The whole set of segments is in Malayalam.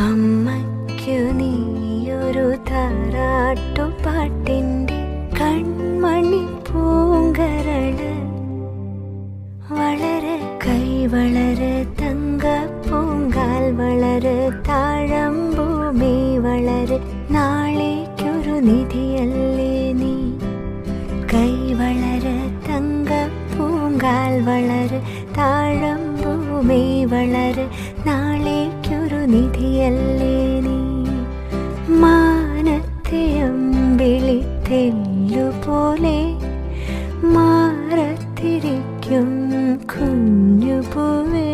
അമ്മയ്ക്കു നീയൊരു താരാട്ടുപാട്ടിൻ്റെ കൺമണി പൂങ്കരള്. വളര് കൈ വളര് തങ്കപ്പൂങ്കാൽ വളര് താഴമ്പൂമി വളര് നാളേക്കൊരു നിധിയല്ലേ നീ. കൈ വളര് തങ്കപ്പൂങ്കാൽ വളര് താഴമ്പൂമി വളര് നാളേക്കൊരു നിധിയല്ലേ നീ. മാനത്തെ അമ്പിളിത്തെല്ലുപോലെ മാറത്തിരിക്കും കുഞ്ഞുപൂവേ.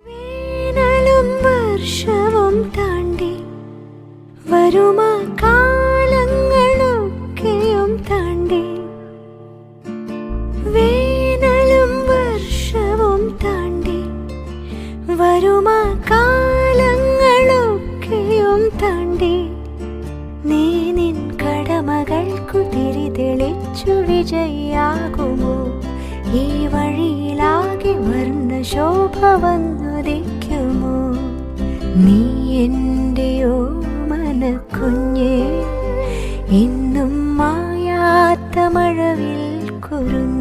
വേനലും വർഷവും താണ്ടി വരുമാ കാലങ്ങളൊക്കെയും താണ്ടി. വേനലും വർഷവും താണ്ടി വരുമാ കാലങ്ങളൊക്കെയും താണ്ടി. നീ നിൻ കടമകൾക്കു തിരി തെളിച്ചു വിജയിയാകുമോ? ഈ വഴിയിലാകെ വർണ്ണ ശോഭ വന്നുദിക്കുമോ? നീ എൻ്റെയോ മനക്കുഞ്ഞേ, ഇന്നും മായാത്ത മഴവിൽ കുരുന്നു.